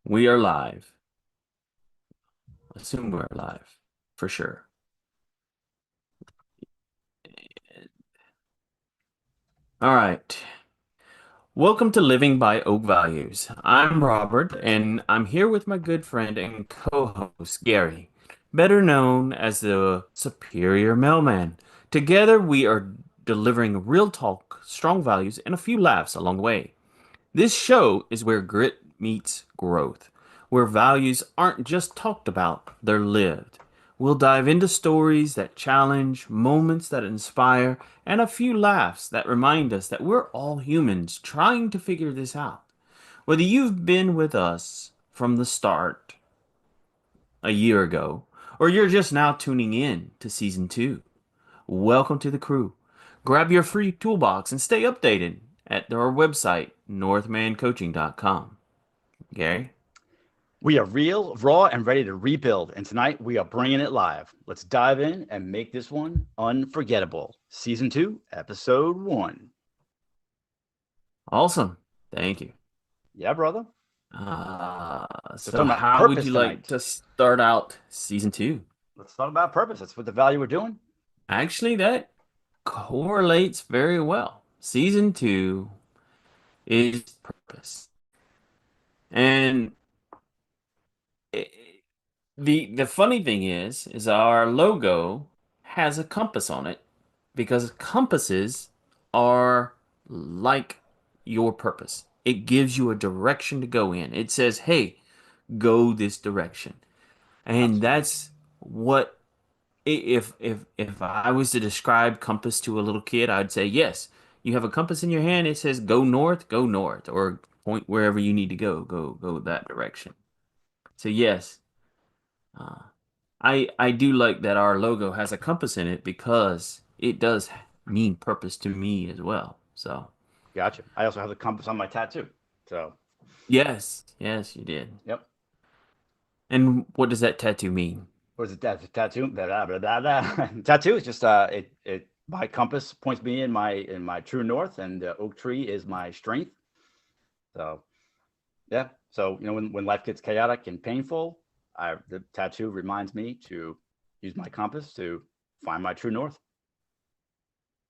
We are live. Assume we're live for sure. All right. Welcome to Living by Oak Values. I'm Robert, and I'm here with my good friend and co-host Gary, better known as the Superior Mailman. Together, we are delivering real talk, strong values, and a few laughs along the way. This show is where grit meets growth, where values aren't just talked about, they're lived. We'll dive into stories that challenge, moments that inspire, and a few laughs that remind us that we're all humans trying to figure this out. Whether you've been with us from the start a year ago, or you're just now tuning in to season two, welcome to the crew. Grab your free toolbox and stay updated at our website, northmancoaching.com. Gary? We are real, raw, and ready to rebuild. And tonight we are bringing it live. Let's dive in and make this one unforgettable. Season 2, Episode 1. Awesome. Thank you. Yeah, brother. So, So talking about how would purpose you like tonight. to start out season two? Let's talk about purpose. That's what the value we're doing. Actually, that correlates very well. Season two is purpose. And i- the funny thing is our logo has a compass on it because compasses are like your purpose. It gives you a direction to go in. It says, "Hey, go this direction." And Absolutely. that's what if I was to describe compass to a little kid, I'd say, "Yes, you have a compass in your hand. It says go north, or point wherever you need to go that direction." So yes, uh, I do like that our logo has a compass in it because it does mean purpose to me as well. So Gotcha. I also have the compass on my tattoo. So, yes, you did. yep. And what does that tattoo mean? What is it? That's a tattoo. Blah, blah, blah, blah, blah. Tattoo is just it my compass points me in my true north, and the oak tree is my strength. So yeah. So when life gets chaotic and painful, the tattoo reminds me to use my compass to find my true north.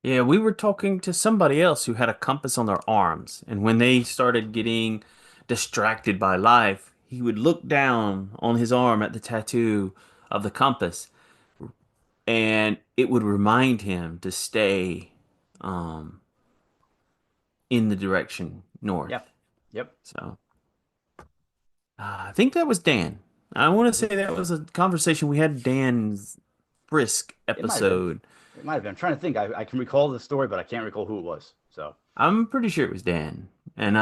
Yeah, we were talking to somebody else who had a compass on their arms, and when they started getting distracted by life, he would look down on his arm at the tattoo of the compass, and it would remind him to stay um, in the direction Yeah. north. Yep. So I think that was Dan. I want to Was say it? that was a conversation we had Dan's Frisk It might have been. episode. It might have been. I'm trying to think. I can recall the story, but I can't recall who it was. So I'm pretty sure it was Dan. And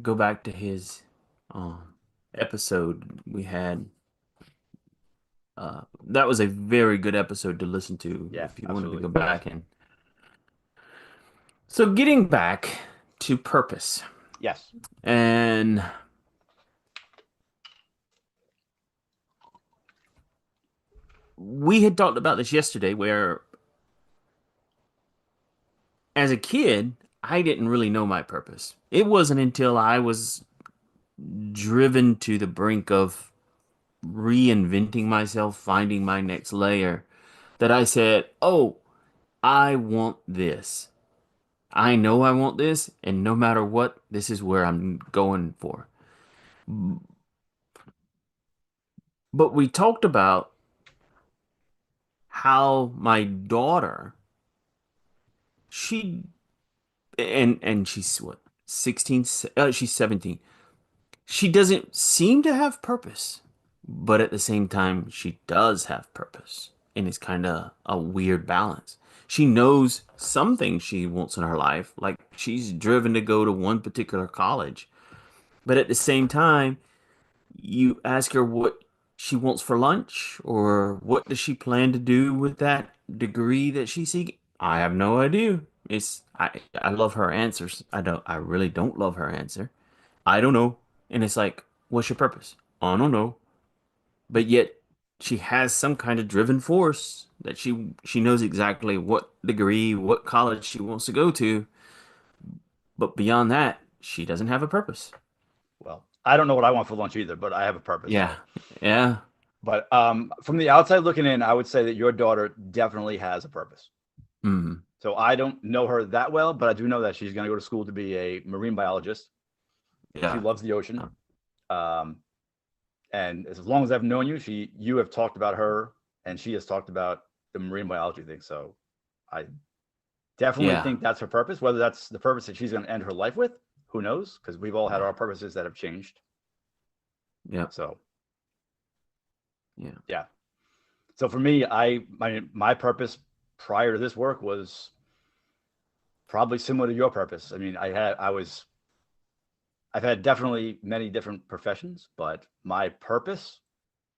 go back to his um episode we had. That was a very good episode to listen to yeah, if you wanted to absolutely. go back and so getting back to purpose. Yes. And we had talked about this yesterday where as a kid, I didn't really know my purpose. It wasn't until I was driven to the brink of reinventing myself, finding my next layer, that I said, "Oh, I want this. I know I want this, and no matter what, this is where I'm going for." But we talked about how my daughter, she and she's what, 16, she's 17. She doesn't seem to have purpose, but at the same time, she does have purpose. And it's kind of a weird balance. She knows some things she wants in her life, like she's driven to go to one particular college. But at the same time, you ask her what she wants for lunch or what does she plan to do with that degree that she's seeking. I have no idea. I love her answers. I really don't love her answer. I don't know. And it's like, what's your purpose? I don't know. But yet she has some kind of driven force that she knows exactly what degree, what college she wants to go to. But beyond that, she doesn't have a purpose. Well. I don't know what I want for lunch either, but I have a purpose. Yeah. So, Yeah. but from the outside looking in, I would say that your daughter definitely has a purpose. Mm. So I don't know her that well, but I do know that she's going to go to school to be a marine biologist. She Yeah. loves the ocean. Um, and as long as I've known you, you have talked about her, and she has talked about the marine biology thing. So I definitely Yeah. think that's her purpose. Whether that's the purpose that she's going to end her life with, who knows? Because we've all had Yeah. our purposes that have changed. Yeah. So Yeah. yeah. So for me, my purpose prior to this work was probably similar to your purpose. I mean, I've had definitely many different professions, but my purpose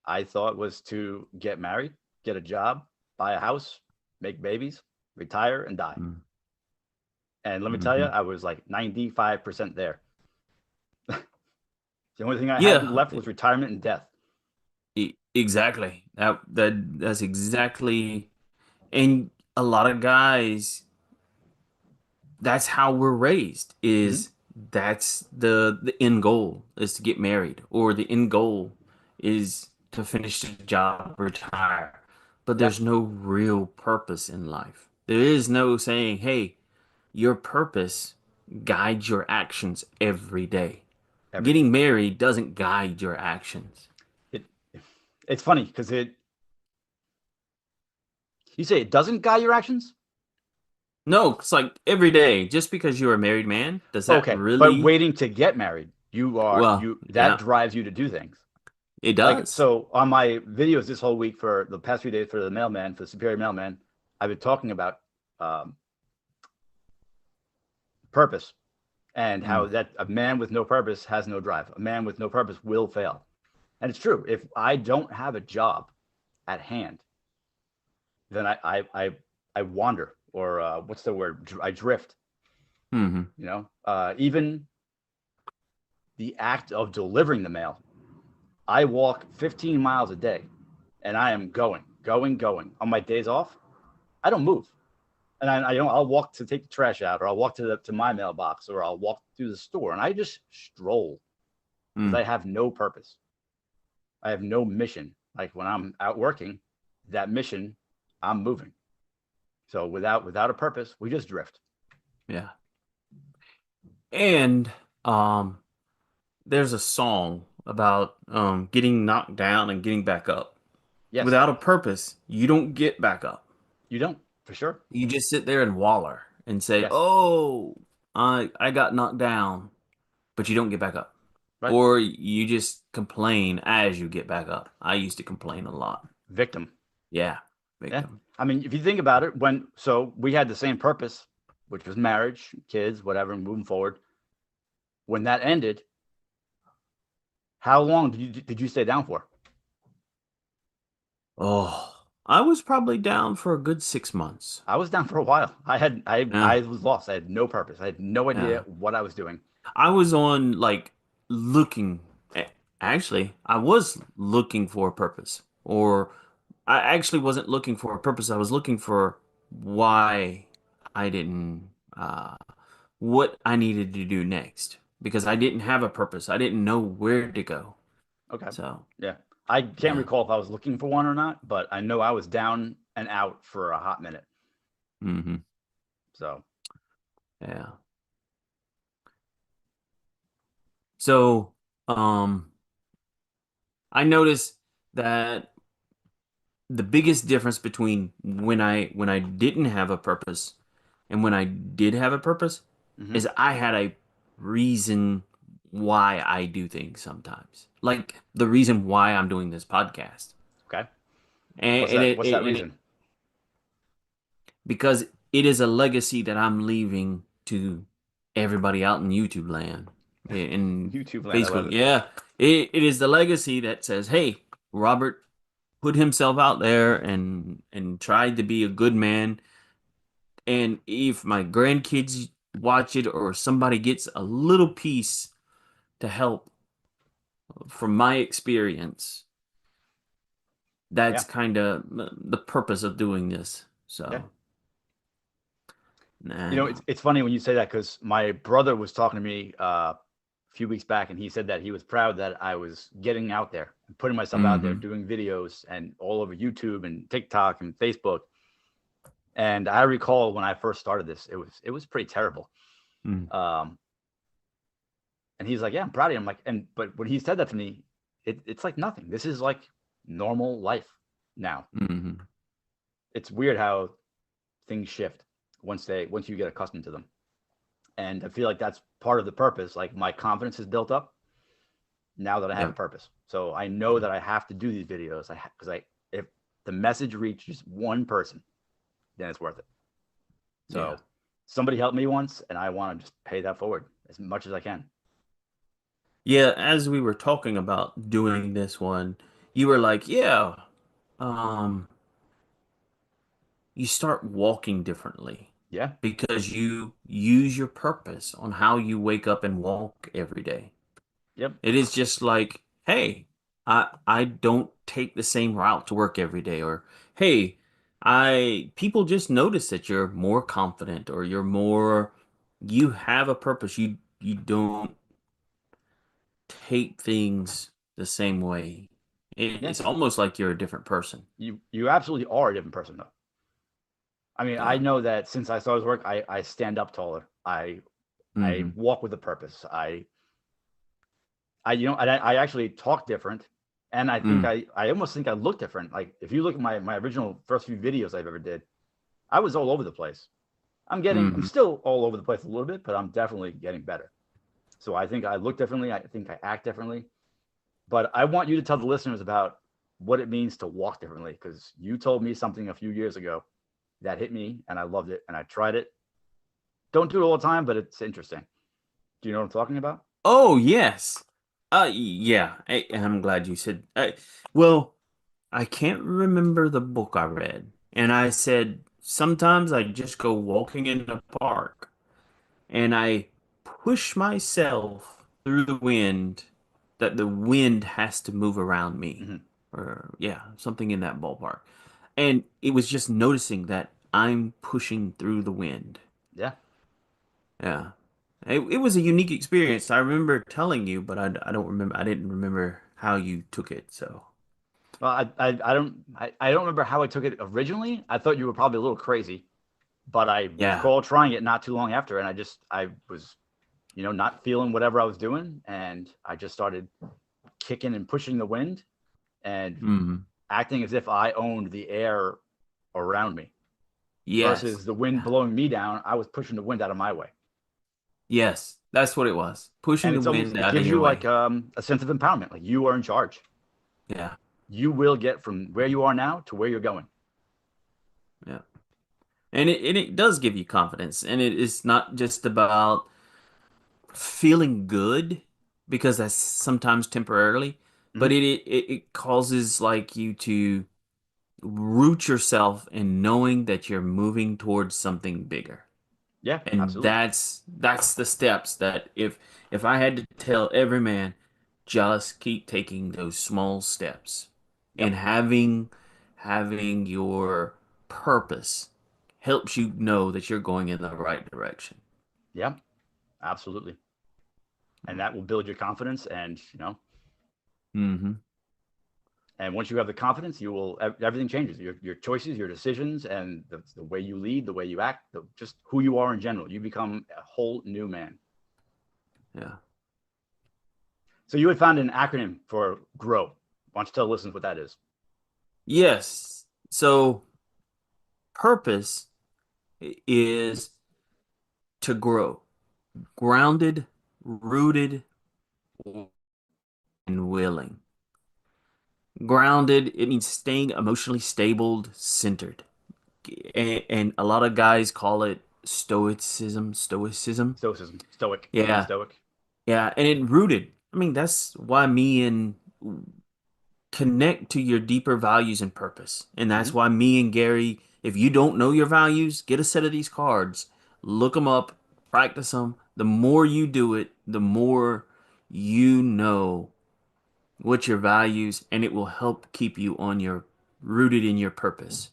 I thought was to get married, get a job, buy a house, make babies, retire, and die. Mm. And let me tell you, Hmm. I was like 95% there. The only thing I hadn't Yeah. left was retirement and death. Exactly. That's exactly. And a lot of guys, that's how we're raised, Mm-hmm. is that's the end goal is to get married, or the end goal is to finish the job, retire. But Yeah, there's no real purpose in life. There is no saying, hey, your purpose guides your actions every day. every day. Getting married doesn't guide your actions. It it's funny because it you say it doesn't guide your actions. No, it's like every day. Just because you're a married man, does that Okay, but really? waiting to get married, Well, you that yeah, drives you to do things. it Like does. so on my videos this whole week for the past few days for the mailman for the superior mailman, I've been talking about um, purpose and how Mm, that a man with no purpose has no drive. A man with no purpose will fail, and it's true. If I don't have a job at hand, then I wander or what's the word? I drift. hmm You know, even the act of delivering the mail. I walk 15 miles a day, and I am going. On my days off, I don't move. And I you know I'll walk to take the trash out, or I'll walk to my mailbox, or I'll walk through the store, and I just stroll because mm, I have no purpose. I have no mission. Like when I'm out working, that mission, I'm moving. So without a purpose, we just drift. yeah. And um, there's a song about getting knocked down and getting back up. Yes, Without a purpose, you don't get back up. you don't for sure. You just sit there and waller and say, Yes, "Oh, I got knocked down," but you don't get back up. right. Or you just complain as you get back up. I used to complain a lot. Victim. Yeah, Yeah. victim. I mean, if you think about it, when so we had the same purpose, which was marriage, kids, whatever, moving forward. When that ended, how long did you stay down for? Oh, I was probably down for a good 6 months. I was down for a while. Yeah, I was lost. I had no purpose. I had no idea yeah. what I was doing. I was on like looking. Actually, I was looking for a purpose, or I actually wasn't looking for a purpose. I was looking for why I didn't, what I needed to do next, because I didn't have a purpose. I didn't know where to go. Okay. So, Yeah. I can't yeah. recall if I was looking for one or not, but I know I was down and out for a hot minute. Hmm. So, Yeah. So, um, I noticed that the biggest difference between when I didn't have a purpose and when I did have a purpose hmm is I had a reason why I do things sometimes. Like the reason why I'm doing this podcast. okay. And, and it, What's that it and it reason? because it is a legacy that I'm leaving to everybody out in YouTube land, in YouTube land. I love Facebook. it. Yeah, it is the legacy that says, "Hey, Robert put himself out there and tried to be a good man. And if my grandkids watch it or somebody gets a little piece to help from my experience, that's Yeah. kind of the purpose of doing this." Yeah. So, You and know, it's funny when you say that because my brother was talking to me few weeks back, and he said that he was proud that I was getting out there and putting myself out there, Mm-hmm. doing videos and all over YouTube and TikTok and Facebook. And I recall when I first started this, it was pretty terrible. Mm-hmm. Um, and he's like, "Yeah, I'm proud of you." I'm like, and but when he said that to me, it's like nothing. This is like normal life now. Mm-hmm. It's weird how things shift once you get accustomed to them. And I feel like that's part of the purpose. Like my confidence is built up now that I have a Yep. purpose. So I know that I have to do these videos. Because if the message reaches one person, then it's worth it. Yeah. So somebody helped me once, and I want to just pay that forward as much as I can. Yeah, as we were talking about doing this one, you were like, yeah, um, you start walking differently Yeah. because you use your purpose on how you wake up and walk every day. Yep. It is just like, hey, I don't take the same route to work every day, or hey, I people just notice that you're more confident or you have a purpose. You don't take things the same way. Yeah. It's almost like you're a different person. You absolutely are a different person though. I mean, I Yeah. know that since I started work, I stand up taller. I Hmm. walk with a purpose. I actually talk different, and I think Mm. I almost think I look different. Like if you look at my original first few videos I've ever did, I was all over the place. I'm Hmm. still all over the place a little bit, but I'm definitely getting better. So I think I look differently. I think I act differently. But I want you to tell the listeners about what it means to walk differently, because you told me something a few years ago that hit me, and I loved it, and I tried it. Don't do it all the time, but it's interesting. Do you know what I'm talking about? Oh, yes. Yeah. I'm glad you said. Well, I can't remember the book I read, and I said sometimes I just go walking in the park and I push myself through the wind that the wind has to move around me. Mm-hmm. Or yeah, something in that ballpark. And it was just noticing that I'm pushing through the wind. Yeah. Yeah. It was a unique experience. I remember telling you, but I don't remember. I didn't remember how you took it. So Well, I don't remember how I took it originally. I thought you were probably a little crazy, but I yeah. recall trying it not too long after, and I was not feeling whatever I was doing, and I just started kicking and pushing the wind and Hmm. acting as if I owned the air around me Yes. versus the wind Yeah. blowing me down. I was pushing the wind out of my way, Yes. That's what it was. and Pushing the wind it out of gives your you like way. a sense of empowerment, like you are in charge. Yeah. You will get from where you are now to where you're going. Yeah. And it does give you confidence. And it is not just about feeling good because that's sometimes temporarily, but Mm-hmm. it causes like you to root yourself in knowing that you're moving towards something bigger. Yeah, And absolutely. that's the steps that if I had to tell every man, just keep taking those small steps and Yep. having your purpose helps you know that you're going in the right direction. Yep. Absolutely. And that will build your confidence, and Hmm. and once you have the confidence, you will everything changes. Your choices, your decisions, and the way you lead, the way you act, just who you are in general. You become a whole new man. Yeah. So you had found an acronym for GROW. Why don't you tell the listeners what that is? Yes. So purpose is to grow, grounded, rooted, and willing. Grounded, it means staying emotionally stable, centered. And a lot of guys call it stoicism. Stoicism, stoic, being Yeah. stoic. Yeah. And it rooted. I mean, that's why me and connect to your deeper values and purpose. And that's Mm-hmm. why me and Gary, if you don't know your values, get a set of these cards, look them up, practice them. The more you do it, the more you know what your values, and it will help keep you on your rooted in your purpose.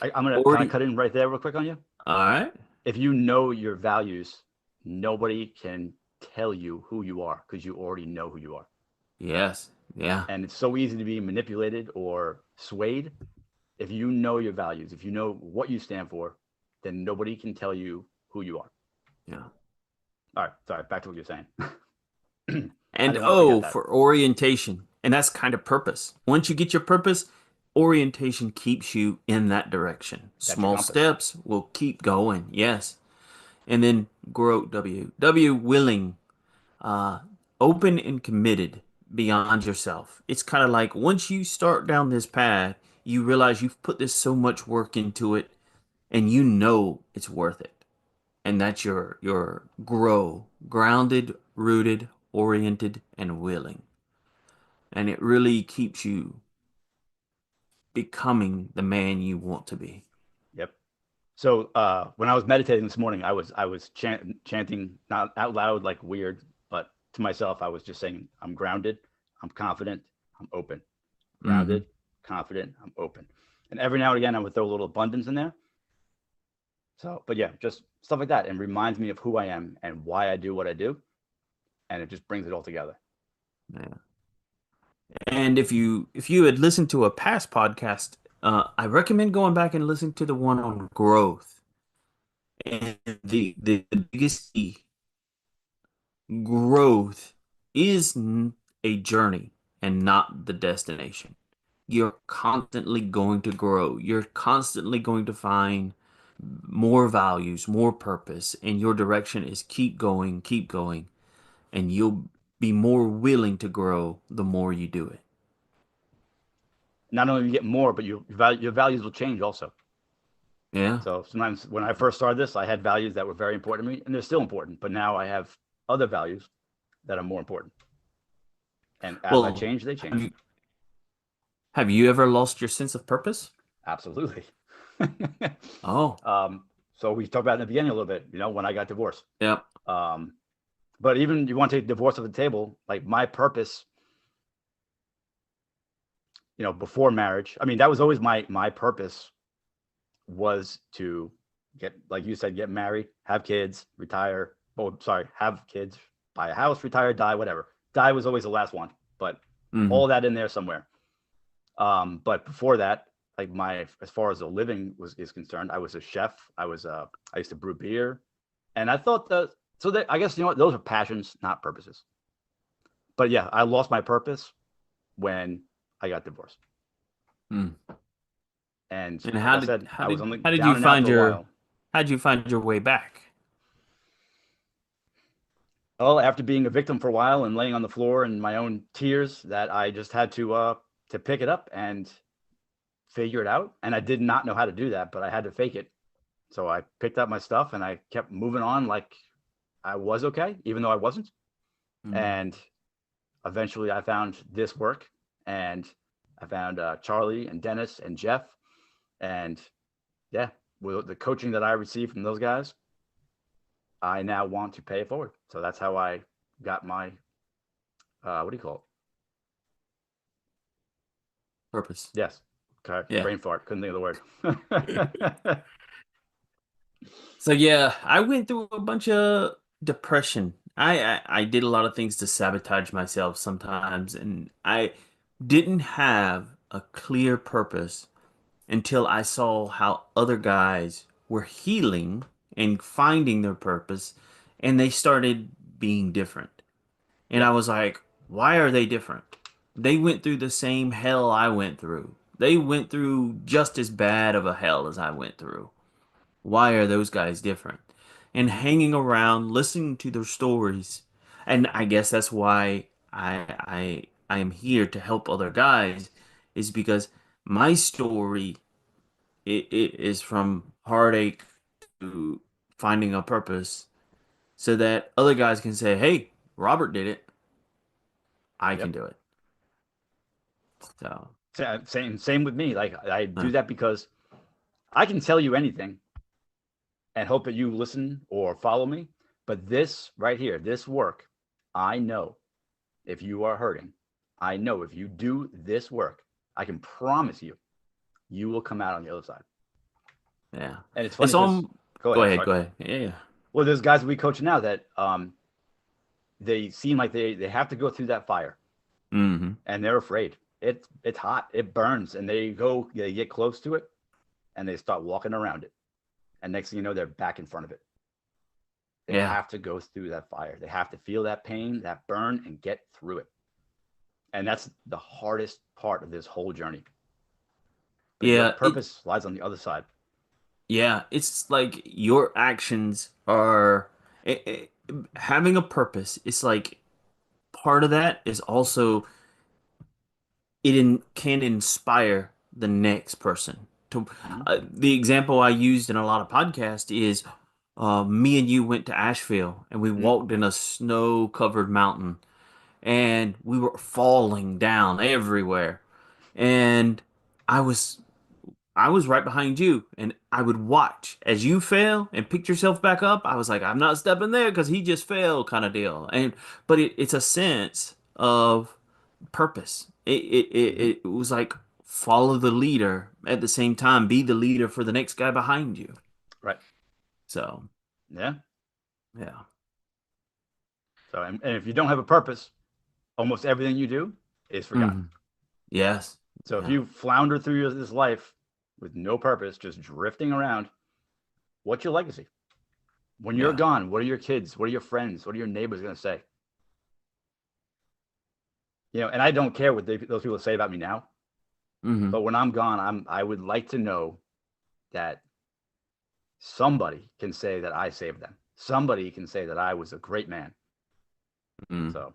Can I Already, cut in right there real quick on you? all right. If you know your values, nobody can tell you who you are because you already know who you are. Yes. Yeah. And it's so easy to be manipulated or swayed. If you know your values, if you know what you stand for, then nobody can tell you who you are. Yeah. All right, sorry, back to what you're saying. I And didn't want to forget oh, that. for orientation. And that's kind of purpose. Once you get your purpose, orientation keeps you in that direction. That's your Small compass. steps will keep going. Yes. And then grow W. W willing, uh, open and committed beyond yourself. It's kind of like once you start down this path, you realize you've put this so much work into it and you know it's worth it. And that's your grow, grounded, rooted, oriented, and willing. And it really keeps you becoming the man you want to be. Yep. So when I was meditating this morning, I was chanting not out loud like weird, but to myself, I was just saying, I'm grounded, I'm confident, I'm open. Hmm. Grounded, confident, I'm open. And every now and again, I would throw a little abundance in there. So, but yeah, just stuff like that, and reminds me of who I am and why I do what I do, and it just brings it all together. Yeah. And if you had listened to a past podcast, I recommend going back and listening to the one on growth. And the biggest key, growth is a journey and not the destination. You're constantly going to grow. You're constantly going to find more values, more purpose, and your direction is keep going, and you'll be more willing to grow the more you do it. Not only you get more, but your values will change also. Yeah. So sometimes when I first started this, I had values that were very important to me, and they're still important. But now I have other values that are more important. And as I Well, change, they have change. you ever lost your sense of purpose? Absolutely. Oh, So we talked about in the beginning a little bit, when I got divorced. yeah. Um, but even you want to take divorce off the table, like my purpose, before marriage. I mean, that was always my purpose was to get, like you said, get married, have kids, retire. Oh, sorry, have kids, buy a house, retire, die, whatever. Die was always the last one, but Hmm. all that in there somewhere. But before that, like as far as the living is concerned, I was a chef. I used to brew beer, and I thought that I guess what, those are passions, not purposes. But yeah, I lost my purpose when I got divorced, Mm. and And like I said, I was only how did down you and out find for a your while. how did you find your way back? Well, after being a victim for a while and laying on the floor in my own tears, that I just had to pick it up and figure it out. And I did not know how to do that, but I had to fake it. So I picked up my stuff and I kept moving on like I was okay, even though I wasn't. Mm. And eventually I found this work, and I found Charlie and Dennis and Jeff. And yeah, with the coaching that I received from those guys, I now want to pay it forward. So that's how I got my, what do you call it? Purpose. Yes. Okay. Yeah. Brain fart. Couldn't think of the word. So yeah, I went through a bunch of depression. I did a lot of things to sabotage myself sometimes, and I didn't have a clear purpose until I saw how other guys were healing and finding their purpose, and they started being different. And I Yep. was like, why are they different? They went through the same hell I went through. They went through just as bad of a hell as I went through. Why are those guys different? And hanging around, listening to their stories, and I guess that's why I am here to help other guys, is because my story it is from heartache to finding a purpose, so that other guys can say, "Hey, Robert did it. I can Yep. do it." So, Same with me. Like I uh, do that because I can tell you anything and hope that you listen or follow me. But this right here, this work, I know if you are hurting, I know if you do this work, I can promise you, you will come out on the other side. yeah, And it's funny it's because, on. go Go ahead. ahead, Sorry. go ahead. Yeah, Well, there's guys we coach now that they seem like they have to go through that fire, Hmm. and they're afraid. It's hot, it burns, and they get close to it, and they start walking around it, and next thing you know, they're back in front of it. They Yeah. have to go through that fire. They have to feel that pain, that burn, and get through it. And that's the hardest part of this whole journey. But your Yeah. purpose lies on the other side. Yeah. It's like your actions are having a purpose. It's like part of that is also can inspire the next person. To Mm-hmm. the example I used in a lot of podcasts is me and you went to Asheville and we Mm-hmm. walked in a snow-covered mountain and we were falling down everywhere. And I was I was right behind you and I would watch as you fell and picked yourself back up. I was like, I'm not stepping there because he just fell kind of deal. And but it's a sense of purpose. Mm-hmm. It was like follow the leader at the same time, be the leader for the next guy behind you. Right. So Yeah. yeah. So, and if you don't have a purpose, almost everything you do is forgotten. Hmm. Yes. So if Yeah. you flounder through this life with no purpose, just drifting around, what's your legacy? When you're Yeah. gone, what are your kids? What are your friends? What are your neighbors going to say? And I don't care what those people say about me now, Hmm. but when I'm gone, I would like to know that somebody can say that I saved them. Somebody can say that I was a great man. Hmm. So,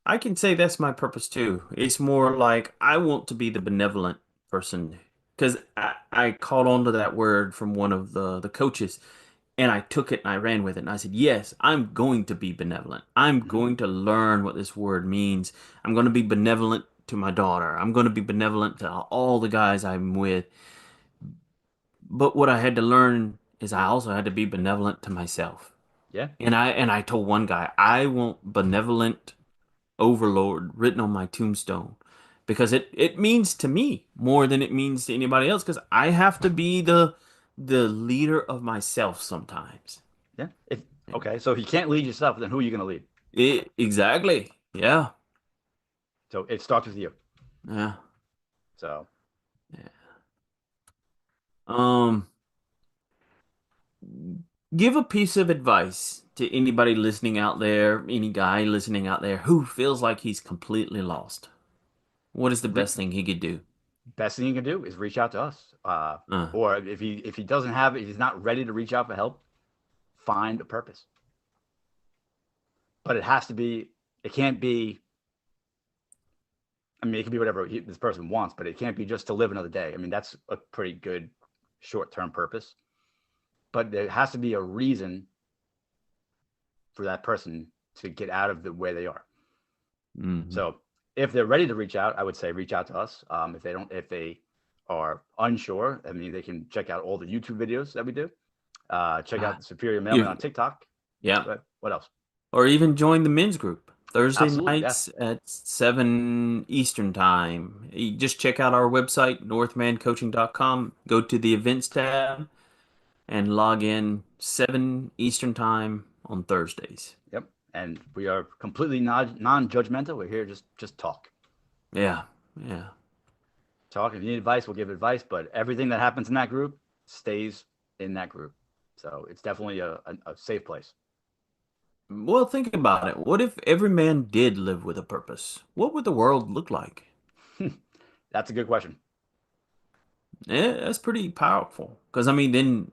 I can say that's my purpose too. It's more like I want to be the benevolent person because I caught on to that word from one of the coaches and I took it and I ran with it. And I said, yes, I'm going to be benevolent. I'm mhm. going to learn what this word means. I'm going to be benevolent to my daughter. I'm going to be benevolent to all the guys I'm with. But what I had to learn is I also had to be benevolent to myself. Yeah, And I told one guy, I want benevolent overlord written on my tombstone because it means to me more than it means to anybody else because I have to be the leader of myself sometimes. yeah. If Okay, so if you can't lead yourself, then who are you going to lead? Exactly. Yeah. So it starts with you. Yeah. So Yeah. Um, give a piece of advice to anybody listening out there, any guy listening out there who feels like he's completely lost. What is the re- best thing he could do? best thing you can do is reach out to us. Uh, Or if he doesn't have it, if he's not ready to reach out for help, find a purpose. But it has to be. It can't be. I mean, it can be whatever this person wants, but it can't be just to live another day. I mean, that's a pretty good short-term purpose. But there has to be a reason for that person to get out of the way they are. mhm. So if they're ready to reach out, I would say reach out to us. If they are unsure, I mean, they can check out all the YouTube videos that we do. Check Uh, out Superior Mailman on you, TikTok. yeah. But what else? Or even join the men's group Thursday Absolutely, yeah. nights at 7 Eastern time. You just check out our website, northmancoaching.com, go to the events tab, and log in 7 Eastern time on Thursdays. Yep. And we are completely non-judgmental. We're here just talk. Yeah, yeah. Talk. If you need advice, we'll give advice. But everything that happens in that group stays in that group. So it's definitely a safe place. Well, think about it. What if every man did live with a purpose? What would the world look like? That's a good question. Yeah, that's pretty powerful. Because, I mean, then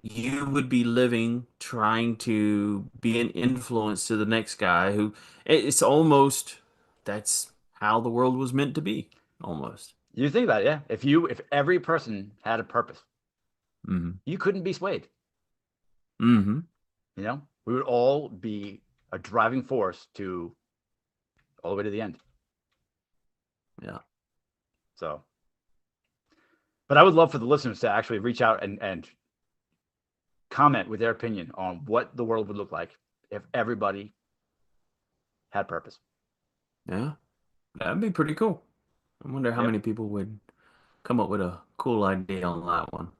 you would be living trying to be an influence to the next guy who it's almost that's how the world was meant to be almost. You think about it, yeah. If every person had a purpose, Hmm. you couldn't be swayed. Hmm. We would all be a driving force to all the way to the end. Yeah. So, but I would love for the listeners to actually reach out and comment with their opinion on what the world would look like if everybody had purpose. Yeah. That'd be pretty cool. I wonder how Yep. many people would come up with a cool idea on that one.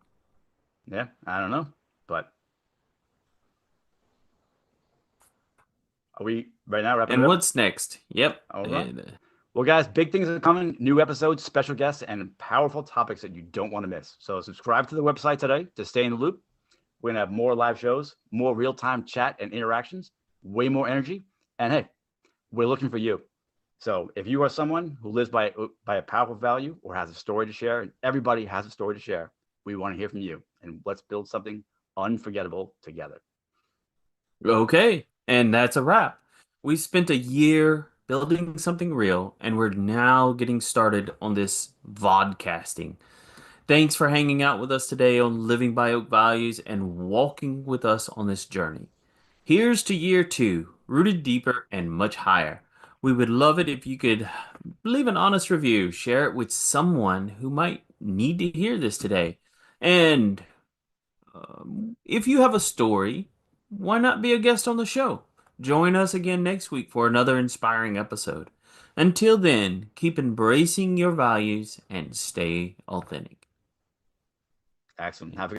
Yeah. I don't know, but Are we right now wrapping And it up? what's next? Yep. All right. Well, guys, big things are coming. New episodes, special guests, and powerful topics that you don't want to miss. So subscribe to the website today to stay in the loop. We're gonna have more live shows, more real-time chat and interactions, way more energy. And hey, we're looking for you. So if you are someone who lives by a powerful value or has a story to share, and everybody has a story to share, we want to hear from you. And let's build something unforgettable together. Okay, and that's a wrap. We spent a year building something real, and we're now getting started on this vodcasting. Thanks for hanging out with us today on Living by Oak Values and walking with us on this journey. Here's to year two, rooted deeper and much higher. We would love it if you could leave an honest review, share it with someone who might need to hear this today. And if you have a story, why not be a guest on the show? Join us again next week for another inspiring episode. Until then, keep embracing your values and stay authentic. Excellent. Have a